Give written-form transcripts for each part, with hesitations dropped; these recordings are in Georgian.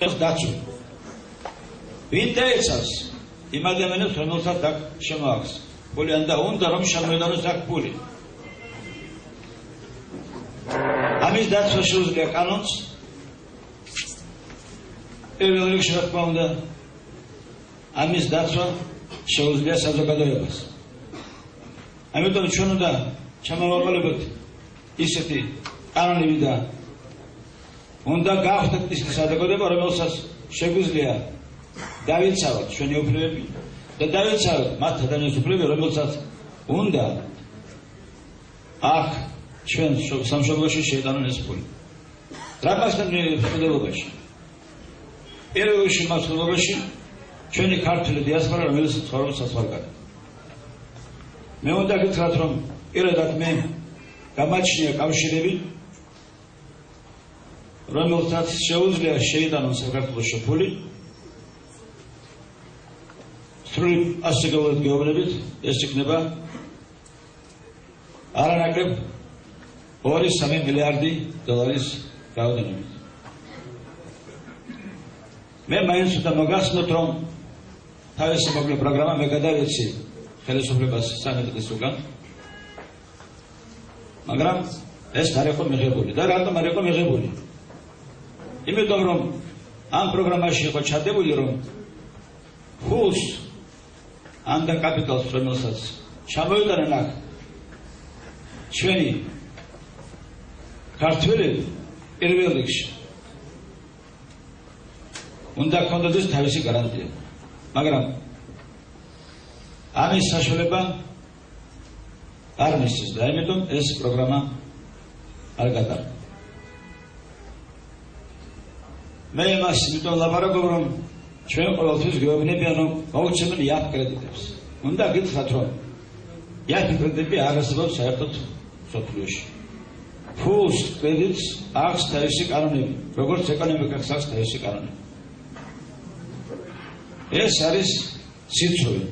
დაცული. ვინ დაეცავს იმ ადამიანებს, რომელსაც აქ შემოაქვს ფული, ან და უნდა რომ შემოედანოს აქ ფული. ამის დაცვა შეუძლია კანონს, პირველ რიგში რა თქმა უნდა, ამის დაცვა შეუძლია საზოგადოებას. ამიტომ ჩვენ უნდა ჩამოვაყალიბოთ ისეთი კანონები და უნდა გავხდეთ ისეთი საზოგადოება, რომელსაც შეგვიძლია დავიცავოთ ჩვენი უფლებები და დავიცავოთ მათ ადამიანის უფლებები, რომელსაც უნდა აქ ჩვენ სამშობლოში შეიტანონ ეს ფული. რა გასცემ მხედველობაში? პირველ რიგში მასშტაბში ჩვენი ქართული დიასპორა, რომელიც ცხოვრობს საზღვარგარეთ. მე უნდა გითხრათ, რომ პირადად მე გამაჩნია კავშირები, რომელსაც შეუძლია შეიტანონ საქართველოში ფული, სრული ასაკობრივად გეუბნებით, ეს იქნება არანაკლებ 2-3 მილიარდი დოლარის რაოდენობით. მე მაინც უნდა მოგახსნათ, რომ თავისი მოკლე პროგრამა მე გადავეცი ხელისუფლებას 13 წლის უკან, მაგრამ ეს არ იყო მიღებული. და რატომ არ იყო მიღებული? იმიტომ რომ ამ პროგრამაში იყო ჩადებული, რომ ფულს ან და კაპიტალს, რომელსაც ჩამოიტანენ აქ ჩვენი ქართველები, პირველ რიგში უნდა ჰქონდეს თავისი გარანტია, მაგრამ ამის საშუალება არ მისცეს და ამიტომ ეს პროგრამა არ გატარდა. მე მას იმიტომ ლაპარაკობ, რომ ჩვენ ყოველთვის გვეუბნებიან, რომ მოუწევენ იაფ კრედიტებს. უნდა გითხრათ, რომ იაფ კრედიტები არ არსებობს საერთოდ მსოფლიოში. ფულს კრედიტს აქვს თავისი კანონები, როგორც ეკონომიკას აქვს თავისი კანონები. ეს არის სიცრუე.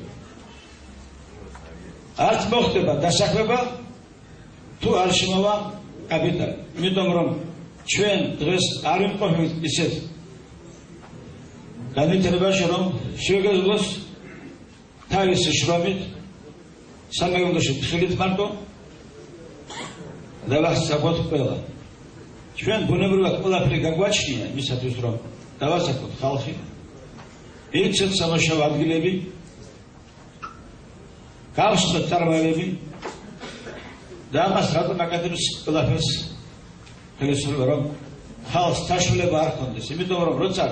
არც მოხდება დასაქმება, თუ არ შემოვა კაპიტალი. იმიტომ რომ ჩვენ დღეს არ ვიმყოფებით ისეთ განვითარებაში, რომ შევეგებოს თავისი შრომით, სამეურნეოში ფხილით მარტო დავასწავლოთ ყველა. ჩვენ ბუნებრივად ყველაფერი გაგვაჩნია იმისათვის, რომ დავასწავლოთ ხალხი, იქცეთ სამუშაო ადგილები, გავხსნათ წარმოებები და ამას რატომ აკეთებს ყველაფერს ხელისუფლება, რომ ხალხს საშუალება არ ჰქონდეს. იმიტომ რომ როცა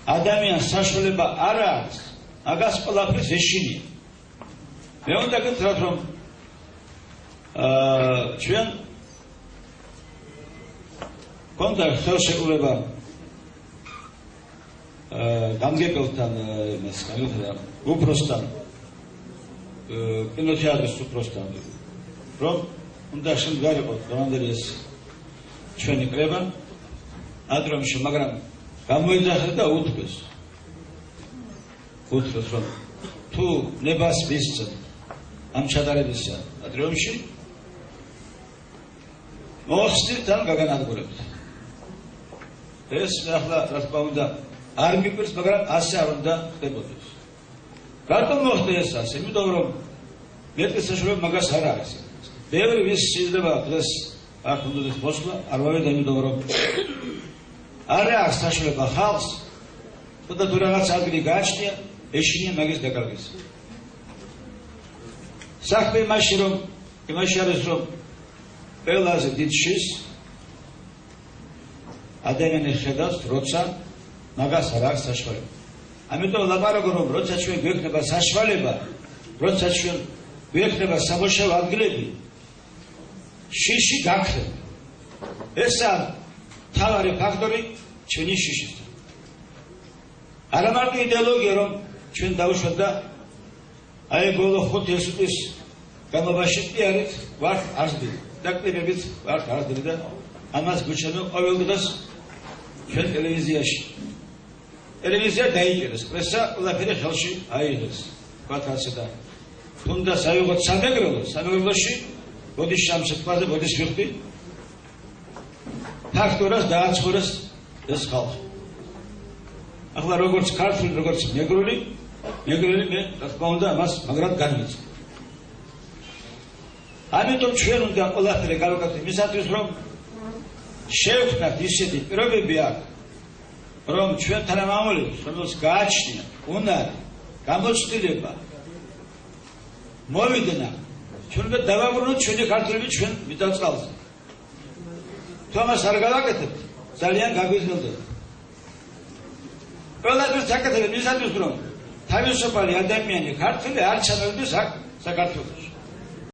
ადამიანს საშუალება არ აქვს, მაგას ყველაფერს ეშინია. მე უნდა გითხრათ, რომ ჩვენ კონდა ხელშეკრულება გამგებელთან, იმას გამგებელთან, უფროსთან, კინოთეატრის უფროსთან, რომ უნდა შემდგარიყოთ დღევანდელი ეს ჩვენი კრება ადრომში, მაგრამ გამოიძახეს და უთქვეს, რომ თუ ნებას მისცემ ამ ჩატარებისა ადრომში, მოხსნით ან გაგანადგურებთ. ეს ახლა რა თქმა უნდა არ მიგვირს, მაგრამ ასე არ უნდა ხდებოდეს. რატომ მოხდა ეს ასე? იმიტომ რომ მეტი საშუალება მაგას არ არის. ბევრი ვის შეიძლება დღეს აქ უნდა მოსვლა, არ მოვიდა, იმიტომ რომ არ აქვს საშუალება ხალხს, და თუ რაღაც ადგილი გააჩნია, ეშინია მაგის დაკარგვის. საქმე იმაში არის, რომ ყველაზე დიდ შის ადამიანი ხედავს, როცა მაგას არ აქვს საშუალება. ამიტომ ლაპარაკობ, რომ როცა ჩვენ გვექნება საშუალება, როცა ჩვენ გვექნება სამუშაო ადგილები, შიში გაქრება. ესაა მთავარი ფაქტორი ჩვენი შიშისა. არა მარტო იდეოლოგია, რომ ჩვენ დავუშვათ და აი ბოლო 5 წლის განმავლობაში პიარით ვართ არსდილი, დაკვირვებით ვართ არსდილი და ამას გვჩვენო ყოველ დღეს ჩვენ ტელევიზიაში. ტელევიზია დაიჭერეს, პრესა ყველაფერი ხელში აიღეს. ვთქვათ ასე და თუნდა საიღოთ სამეგრელოში ბოდიშ სამსეთქვაზე ბოდიშ ვიხდი ფაქტორას დააცხოვრეს ეს ხალხი. ახლა როგორც ქართული, როგორც მეგრული მე რა თქმა უნდა მას მაგრად განვიცდი. ამიტომ ჩვენ უნდა ყველაფერი გავაკეთოთ იმისათვის, რომ შევქმნათ ისეთი პირობები აქ, რომ ჩვენ თანამამულებს, რომელს გააჩნია უნარი, გამოცდილება, მოვიდნენ, ჩვენ უნდა დავაბრუნოთ ჩვენი ქართველები ჩვენ მიწა-წყალზე. თუ ამას არ გავაკეთებთ, ძალიან გაგვიზრდება. ყველაფერს აკეთებთ იმისათვის, რომ თავისუფალი ადამიანი ქართველი არ ჩამოვიდეს აქ საქართველოში.